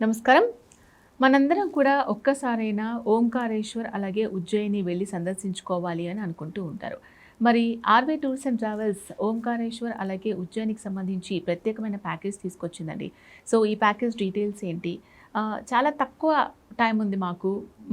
నమస్కారం. మనందరం కూడా ఒక్కసారైనా ఓంకారేశ్వర్ అలాగే ఉజ్జయిని వెళ్ళి సందర్శించుకోవాలి అని అనుకుంటూ ఉంటారు. మరి ఆర్‌వే టూర్స్ అండ్ ట్రావెల్స్ ఓంకారేశ్వర్ అలాగే ఉజ్జయినికి సంబంధించి ప్రత్యేకమైన ప్యాకేజ్ తీసుకొచ్చిందండి. సో, ఈ ప్యాకేజ్ డీటెయిల్స్ ఏంటి? చాలా తక్కువ టైం ఉంది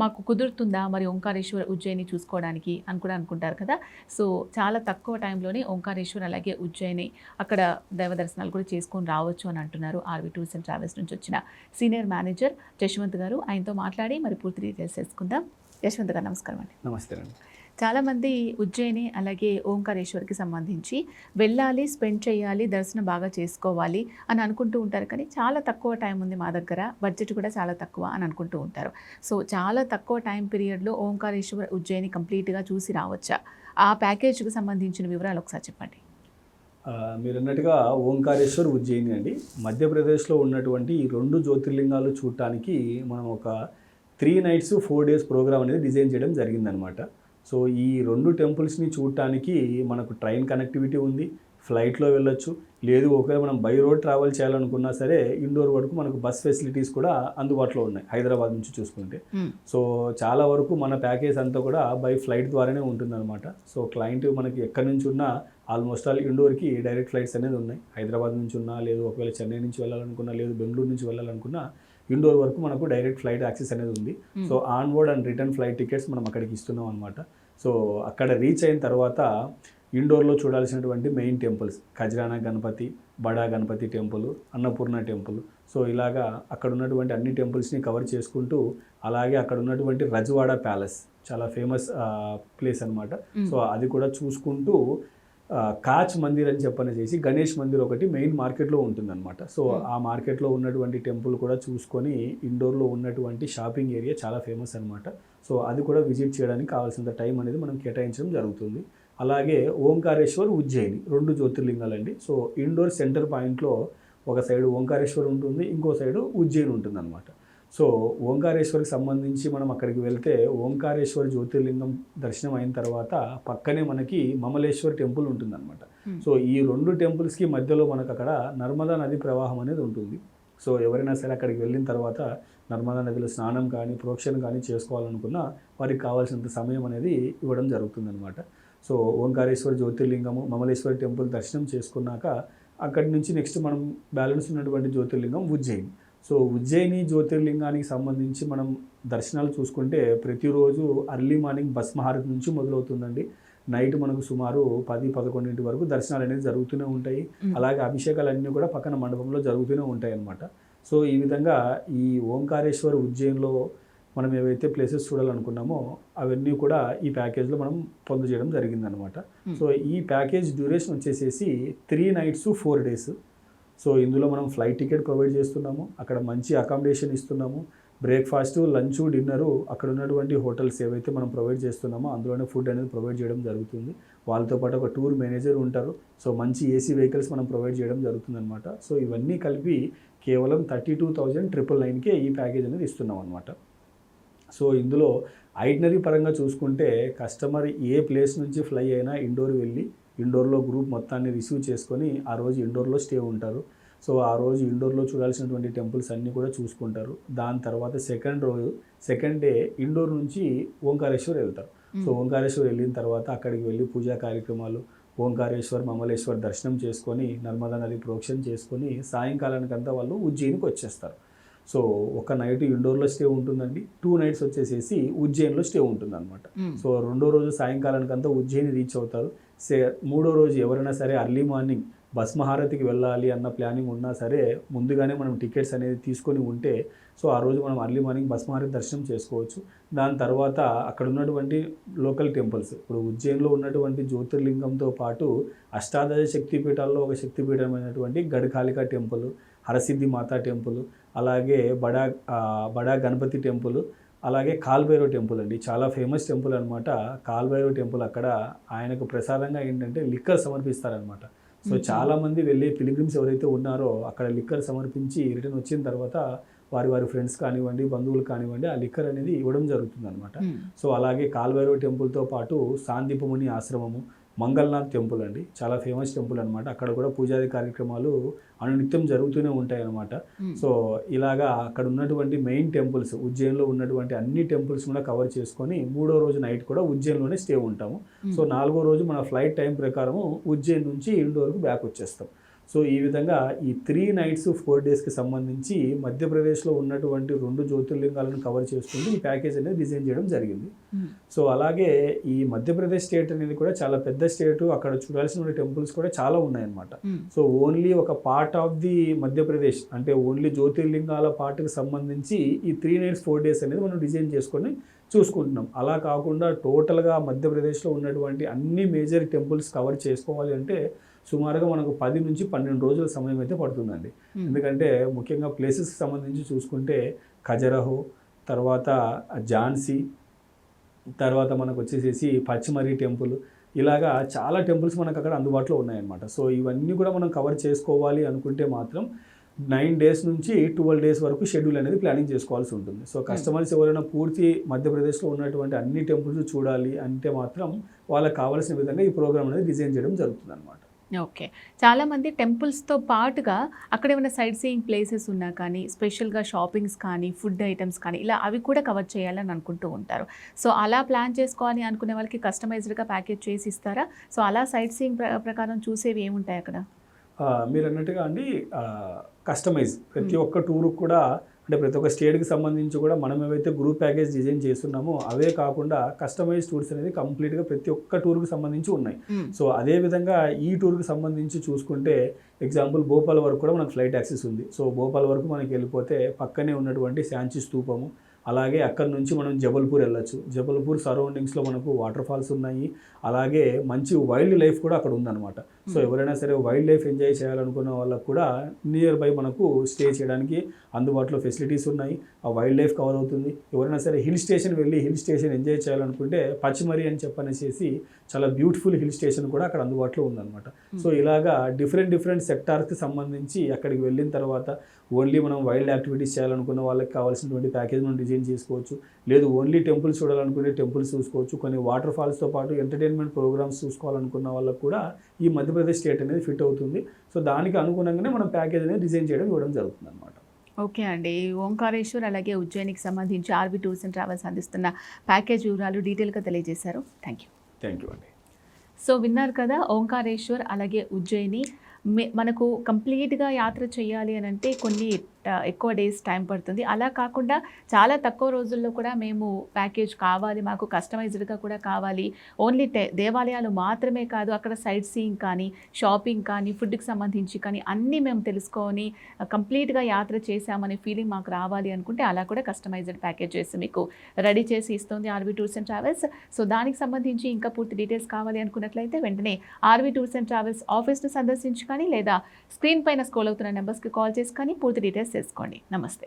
మాకు కుదురుతుందా మరి ఓంకారేశ్వర్, ఉజ్జయిని చూసుకోవడానికి అని కూడా అనుకుంటారు కదా! సో, చాలా తక్కువ టైంలోనే ఓంకారేశ్వర్ అలాగే ఉజ్జయిని అక్కడ దైవ దర్శనాలు కూడా చేసుకొని రావచ్చు అని అంటున్నారు ఆర్‌వే టూర్స్ అండ్ ట్రావెల్స్ నుంచి వచ్చిన సీనియర్ మేనేజర్ యశ్వంత్ గారు. ఆయనతో మాట్లాడి మరి పూర్తి డీటెయిల్స్ తెలుసుకుందాం. యశ్వంత్ గారు నమస్కారం అండి. నమస్తే అండి. చాలామంది ఉజ్జయిని అలాగే ఓంకారేశ్వర్కి సంబంధించి వెళ్ళాలి, స్పెండ్ చేయాలి, దర్శనం బాగా చేసుకోవాలి అని అనుకుంటూ ఉంటారు. కానీ చాలా తక్కువ టైం ఉంది మా దగ్గర, బడ్జెట్ కూడా చాలా తక్కువ అని అనుకుంటూ ఉంటారు. సో, చాలా తక్కువ టైం పీరియడ్లో ఓంకారేశ్వర్, ఉజ్జయిని కంప్లీట్గా చూసి రావచ్చా? ఆ ప్యాకేజ్కి సంబంధించిన వివరాలు ఒకసారి చెప్పండి. మీరన్నట్టుగా ఓంకారేశ్వర్, ఉజ్జయిని అండి. మధ్యప్రదేశ్లో ఉన్నటువంటి ఈ 2 జ్యోతిర్లింగాలు చూడటానికి మనం ఒక 3 nights 4 days ప్రోగ్రామ్ అనేది డిజైన్ చేయడం జరిగిందనమాట. సో, ఈ 2 టెంపుల్స్ని చూడటానికి మనకు ట్రైన్ కనెక్టివిటీ ఉంది, ఫ్లైట్లో వెళ్ళొచ్చు. లేదు ఒకవేళ మనం బై రోడ్ ట్రావెల్ చేయాలనుకున్నా సరే ఇండోర్ వరకు మనకు బస్ ఫెసిలిటీస్ కూడా అందుబాటులో ఉన్నాయి హైదరాబాద్ నుంచి చూసుకుంటే. సో, చాలా వరకు మన ప్యాకేజ్ అంతా కూడా బై ఫ్లైట్ ద్వారానే ఉంటుందన్నమాట. సో, క్లయింట్ మనకి ఎక్కడి నుంచి ఉన్నా ఆల్మోస్ట్ ఆల్ ఇండోర్కి డైరెక్ట్ ఫ్లైట్స్ అనేది ఉన్నాయి. హైదరాబాద్ నుంచి ఉన్నా, లేదు ఒకవేళ చెన్నై నుంచి వెళ్ళాలనుకున్నా, లేదు బెంగళూరు నుంచి వెళ్ళాలనుకున్నా ఇండోర్ వరకు మనకు డైరెక్ట్ ఫ్లైట్ యాక్సెస్ అనేది ఉంది. So, onward and return flight tickets మనం అక్కడికి ఇస్తున్నాం అనమాట. సో, అక్కడ రీచ్ అయిన తర్వాత ఇండోర్లో చూడాల్సినటువంటి main temples Khajrana Ganapati, Bada Ganapati temple, Annapurna temple. So, ఇలాగా అక్కడ ఉన్నటువంటి అన్ని టెంపుల్స్ని కవర్ చేసుకుంటూ, అలాగే అక్కడ ఉన్నటువంటి రజవాడ ప్యాలెస్ చాలా ఫేమస్ ప్లేస్ అనమాట. సో, అది కూడా చూసుకుంటూ కాచ్ మందిర్ అని చెప్పనేసి గణేష్ మందిర్ ఒకటి మెయిన్ మార్కెట్లో ఉంటుందన్నమాట. సో, ఆ మార్కెట్లో ఉన్నటువంటి టెంపుల్ కూడా చూసుకొని ఇండోర్లో ఉన్నటువంటి షాపింగ్ ఏరియా చాలా ఫేమస్ అనమాట. సో, అది కూడా విజిట్ చేయడానికి కావాల్సినంత టైం అనేది మనం కేటాయించడం జరుగుతుంది. అలాగే ఓంకారేశ్వర్, ఉజ్జయిని 2 జ్యోతిర్లింగాలండి. సో, ఇండోర్ సెంటర్ పాయింట్లో ఒక సైడ్ ఓంకారేశ్వర్ ఉంటుంది, ఇంకో సైడు ఉజ్జయిని ఉంటుందన్నమాట. సో, ఓంకారేశ్వర్కి సంబంధించి మనం అక్కడికి వెళ్తే ఓంకారేశ్వర్ జ్యోతిర్లింగం దర్శనం అయిన తర్వాత పక్కనే మనకి మమలేశ్వర్ టెంపుల్ ఉంటుందన్నమాట. సో, ఈ 2 టెంపుల్స్కి మధ్యలో మనకు అక్కడ నర్మదా నది ప్రవాహం అనేది ఉంటుంది. సో, ఎవరైనా సరే అక్కడికి వెళ్ళిన తర్వాత నర్మదా నదిలో స్నానం కానీ, ప్రోక్షణ కానీ చేసుకోవాలనుకున్నా వారికి కావాల్సినంత సమయం అనేది ఇవ్వడం జరుగుతుందన్నమాట. సో, ఓంకారేశ్వర్ జ్యోతిర్లింగము, మమలేశ్వర్ టెంపుల్ దర్శనం చేసుకున్నాక అక్కడి నుంచి నెక్స్ట్ మనం బ్యాలెన్స్ ఉన్నటువంటి జ్యోతిర్లింగం ఉజ్జయిని. సో, ఉజ్జయిని జ్యోతిర్లింగానికి సంబంధించి మనం దర్శనాలు చూసుకుంటే ప్రతిరోజు అర్లీ మార్నింగ్ భస్మహారతి నుంచి మొదలవుతుందండి. నైట్ మనకు సుమారు 10-11 వరకు దర్శనాలు అనేది జరుగుతూనే ఉంటాయి. అలాగే అభిషేకాలన్నీ కూడా పక్కన మండపంలో జరుగుతూనే ఉంటాయి అన్నమాట. సో, ఈ విధంగా ఈ ఓంకారేశ్వర్, ఉజ్జయిన్లో మనం ఏవైతే ప్లేసెస్ చూడాలనుకున్నామో అవన్నీ కూడా ఈ ప్యాకేజ్లో మనం పొందజేయడం జరిగిందనమాట. సో, ఈ ప్యాకేజ్ డ్యూరేషన్ వచ్చేసేసి 3 nights 4 days. సో, ఇందులో మనం ఫ్లైట్ టికెట్ ప్రొవైడ్ చేస్తున్నాము, అక్కడ మంచి అకామిడేషన్ ఇస్తున్నాము, బ్రేక్ఫాస్ట్, లంచ్, డిన్నరు అక్కడ ఉన్నటువంటి హోటల్స్ ఏవైతే మనం ప్రొవైడ్ చేస్తున్నామో అందులోనే ఫుడ్ అనేది ప్రొవైడ్ చేయడం జరుగుతుంది. వాళ్ళతో పాటు ఒక టూర్ మేనేజర్ ఉంటారు. సో, మంచి ఏసీ వెహికల్స్ మనం ప్రొవైడ్ చేయడం జరుగుతుంది అనమాట. సో, ఇవన్నీ కలిపి కేవలం 32,999కే ఈ ప్యాకేజ్ అనేది ఇస్తున్నాం అనమాట. సో, ఇందులో ఐటినరీ పరంగా చూసుకుంటే కస్టమర్ ఏ ప్లేస్ నుంచి ఫ్లై అయినా ఇండోర్ వెళ్ళి ఇండోర్లో గ్రూప్ మొత్తాన్ని రిసీవ్ చేసుకొని ఆ రోజు ఇండోర్లో స్టే ఉంటారు. సో, ఆ రోజు ఇండోర్లో చూడాల్సినటువంటి టెంపుల్స్ అన్నీ కూడా చూసుకుంటారు. దాని తర్వాత సెకండ్ డే ఇండోర్ నుంచి ఓంకారేశ్వర్ వెళ్తారు. సో, ఓంకారేశ్వర్ వెళ్ళిన తర్వాత అక్కడికి వెళ్ళి పూజా కార్యక్రమాలు, ఓంకారేశ్వర్, మమలేశ్వర్ దర్శనం చేసుకొని నర్మదా నది ప్రోక్షణ చేసుకొని సాయంకాలానికంతా వాళ్ళు ఉజ్జయినికి వచ్చేస్తారు. సో, ఒక నైట్ ఇండోర్లో స్టే ఉంటుందండి, 2 nights వచ్చేసేసి ఉజ్జయిన్లో స్టే ఉంటుందన్నమాట. సో, 2వ రోజు సాయంకాలానికంతా ఉజ్జయిని రీచ్ అవుతారు. 3వ రోజు ఎవరైనా సరే అర్లీ మార్నింగ్ భస్మహారతికి వెళ్ళాలి అన్న ప్లానింగ్ ఉన్నా సరే ముందుగానే మనం టికెట్స్ అనేది తీసుకొని ఉంటే సో, ఆ రోజు మనం అర్లీ మార్నింగ్ భస్మహారతి దర్శనం చేసుకోవచ్చు. దాని తర్వాత అక్కడ ఉన్నటువంటి లోకల్ టెంపుల్స్, ఇప్పుడు ఉజ్జయిన్లో ఉన్నటువంటి జ్యోతిర్లింగంతో పాటు అష్టాదశ శక్తిపీఠాల్లో ఒక శక్తిపీఠమైనటువంటి గడకాళిక టెంపుల్, హరసిద్ధి మాతా టెంపుల్, అలాగే బడా గణపతి టెంపుల్, అలాగే కాల్భైరవ్ టెంపుల్ అండి. చాలా ఫేమస్ టెంపుల్ అనమాట. కాల్భైరవ్ టెంపుల్ అక్కడ ఆయనకు ప్రసాదంగా ఏంటంటే లిక్కర్ సమర్పిస్తారనమాట. సో, చాలామంది వెళ్ళే పిలిగ్రిమ్స్ ఎవరైతే ఉన్నారో అక్కడ లిక్కర్ సమర్పించి రిటర్న్ వచ్చిన తర్వాత వారి ఫ్రెండ్స్ కానివ్వండి, బంధువులు కానివ్వండి ఆ లిక్కర్ అనేది ఇవ్వడం జరుగుతుంది అనమాట. సో, అలాగే కాల్భైరవ్ టెంపుల్తో పాటు సాందీపముని ఆశ్రమము, మంగళనాథ్ టెంపుల్ అండి, చాలా ఫేమస్ టెంపుల్ అనమాట. అక్కడ కూడా పూజాది కార్యక్రమాలు అనునిత్యం జరుగుతూనే ఉంటాయి అన్నమాట. సో ఇలాగా అక్కడ ఉన్నటువంటి మెయిన్ టెంపుల్స్, ఉజ్జయిన్లో ఉన్నటువంటి అన్ని టెంపుల్స్ కూడా కవర్ చేసుకొని 3వ రోజు నైట్ కూడా ఉజ్జయిన్లోనే స్టే ఉంటాము. సో 4వ రోజు మన ఫ్లైట్ టైం ప్రకారము ఉజ్జయిన్ నుంచి ఇండోర్ వరకు బ్యాక్ వచ్చేస్తాం. సో ఈ విధంగా ఈ 3 nights 4 daysకి సంబంధించి మధ్యప్రదేశ్లో ఉన్నటువంటి 2 జ్యోతిర్లింగాలను కవర్ చేసుకుంటూ ఈ ప్యాకేజ్ అనేది డిజైన్ చేయడం జరిగింది. సో అలాగే ఈ మధ్యప్రదేశ్ స్టేట్ అనేది కూడా చాలా పెద్ద స్టేటు, అక్కడ చూడాల్సిన టెంపుల్స్ కూడా చాలా ఉన్నాయన్నమాట. సో ఓన్లీ ఒక పార్ట్ ఆఫ్ ది మధ్యప్రదేశ్ అంటే ఓన్లీ జ్యోతిర్లింగాల పార్ట్కి సంబంధించి ఈ 3 nights 4 days అనేది మనం డిజైన్ చేసుకొని చూసుకుంటున్నాం. అలా కాకుండా టోటల్గా మధ్యప్రదేశ్లో ఉన్నటువంటి అన్ని మేజర్ టెంపుల్స్ కవర్ చేసుకోవాలి అంటే సుమారుగా మనకు 10 నుంచి 12 రోజుల సమయం అయితే పడుతుందండి. ఎందుకంటే ముఖ్యంగా ప్లేసెస్కి సంబంధించి చూసుకుంటే ఖజరహో, తర్వాత ఝాన్సీ, తర్వాత మనకు వచ్చేసేసి పచ్చిమరి టెంపుల్, ఇలాగా చాలా టెంపుల్స్ మనకు అక్కడ అందుబాటులో ఉన్నాయన్నమాట. సో ఇవన్నీ కూడా మనం కవర్ చేసుకోవాలి అనుకుంటే మాత్రం 9 days నుంచి 12 days వరకు షెడ్యూల్ అనేది ప్లానింగ్ చేసుకోవాల్సి ఉంటుంది. సో కస్టమర్స్ ఎవరైనా పూర్తి మధ్యప్రదేశ్లో ఉన్నటువంటి అన్ని టెంపుల్స్ చూడాలి అంటే మాత్రం వాళ్ళకి కావాల్సిన విధంగా ఈ ప్రోగ్రామ్ అనేది డిజైన్ చేయడం జరుగుతుంది అనమాట. ఓకే. చాలామంది టెంపుల్స్తో పాటుగా అక్కడ ఏమైనా సైట్ సీయింగ్ ప్లేసెస్ ఉన్నా కానీ, స్పెషల్గా షాపింగ్స్ కానీ, ఫుడ్ ఐటమ్స్ కానీ ఇలా అవి కూడా కవర్ చేయాలని అనుకుంటూ ఉంటారు. సో అలా ప్లాన్ చేసుకోవాలి అనుకునే వాళ్ళకి కస్టమైజ్డ్గా ప్యాకేజ్ చేసి ఇస్తారా? సో అలా సైట్ సీయింగ్ ప్రకారం చూసేవి ఏముంటాయి అక్కడ? మీరు అన్నట్టుగా అండి, కస్టమైజ్ ప్రతి ఒక్క టూర్కి కూడా అంటే ప్రతి ఒక్క స్టేట్కి సంబంధించి కూడా మనం ఏవైతే గ్రూప్ ప్యాకేజ్ డిజైన్ చేస్తున్నామో అవే కాకుండా కస్టమైజ్ టూర్స్ అనేది కంప్లీట్గా ప్రతి ఒక్క టూర్కి సంబంధించి ఉన్నాయి. సో అదే విధంగా ఈ టూర్కి సంబంధించి చూసుకుంటే ఎగ్జాంపుల్ భోపాల్ వరకు కూడా మనకు ఫ్లైట్ యాక్సెస్ ఉంది. సో భోపాల్ వరకు మనకి వెళ్ళిపోతే పక్కనే ఉన్నటువంటి శాంచి స్తూపము, అలాగే అక్కడ నుంచి మనం జబల్పూర్ వెళ్ళొచ్చు. జబల్పూర్ సరౌండింగ్స్లో మనకు వాటర్ ఫాల్స్ ఉన్నాయి, అలాగే మంచి వైల్డ్ లైఫ్ కూడా అక్కడ ఉందన్నమాట. సో ఎవరైనా సరే వైల్డ్ లైఫ్ ఎంజాయ్ చేయాలనుకున్న వాళ్ళకు కూడా నియర్ బై మనకు స్టే చేయడానికి అందుబాటులో ఫెసిలిటీస్ ఉన్నాయి. ఆ వైల్డ్ లైఫ్ కవర్ అవుతుంది. ఎవరైనా సరే హిల్ స్టేషన్ వెళ్ళి హిల్ స్టేషన్ ఎంజాయ్ చేయాలనుకుంటే పచ్చిమరి అని చెప్పనేసి చాలా బ్యూటిఫుల్ హిల్ స్టేషన్ కూడా అక్కడ అందుబాటులో ఉందన్నమాట. సో ఇలాగా డిఫరెంట్ సెక్టార్స్కి సంబంధించి అక్కడికి వెళ్ళిన తర్వాత ఓన్లీ మనం వైల్డ్ యాక్టివిటీస్ చేయాలనుకున్న వాళ్ళకి కావాల్సినటువంటి ప్యాకేజ్ మనం డిజైన్ చేసుకోవచ్చు. లేదు ఓన్లీ టెంపుల్స్ చూడాలనుకుంటే టెంపుల్స్ చూసుకోవచ్చు. కొన్ని వాటర్ ఫాల్స్తో పాటు ఎంటర్టైన్మెంట్ ప్రోగ్రామ్స్ చూసుకోవాలనుకున్న వాళ్ళకు కూడా ఈ మధ్యప్రదేశ్ స్టేట్ అనేది ఫిట్ అవుతుంది. సో దానికి అనుగుణంగానే మనం ప్యాకేజ్ అనేది డిజైన్ చేయడం ఇవ్వడం జరుగుతుంది అనమాట. ఓకే అండి. ఓంకారేశ్వర్ అలాగే ఉజ్జయినికి సంబంధించి ఆర్వి టూర్స్ అండ్ ట్రావెల్స్ అందిస్తున్న ప్యాకేజ్ వివరాలు డీటెయిల్గా తెలియజేశారు. థ్యాంక్ యూ అండి. సో విన్నారు కదా, ఓంకారేశ్వర్ అలాగే ఉజ్జయిని మనకు కంప్లీట్గా యాత్ర చేయాలి అని అంటే కొన్ని ఎక్కువ డేస్ టైం పడుతుంది. అలా కాకుండా చాలా తక్కువ రోజుల్లో కూడా మేము ప్యాకేజ్ కావాలి, మాకు కస్టమైజ్డ్గా కూడా కావాలి, ఓన్లీ దేవాలయాలు మాత్రమే కాదు అక్కడ సైట్ సీయింగ్ కానీ, షాపింగ్ కానీ, ఫుడ్కి సంబంధించి కానీ అన్నీ మేము తెలుసుకొని కంప్లీట్గా యాత్ర చేసామనే ఫీలింగ్ మాకు రావాలి అనుకుంటే అలా కూడా కస్టమైజ్డ్ ప్యాకేజెస్ మీకు రెడీ చేసి ఇస్తుంది RV tours and travels. So దానికి సంబంధించి ఇంకా పూర్తి డీటెయిల్స్ కావాలి అనుకున్నట్లయితే వెంటనే ఆర్వి టూర్స్ అండ్ ట్రావెల్స్ ఆఫీస్ను సందర్శించి కానీ లేదా స్క్రీన్ పైన స్క్రోల్ అవుతున్న నెంబర్స్కి కాల్ చేసి కానీ పూర్తి డీటెయిల్స్ తెలుసుకోండి. నమస్తే.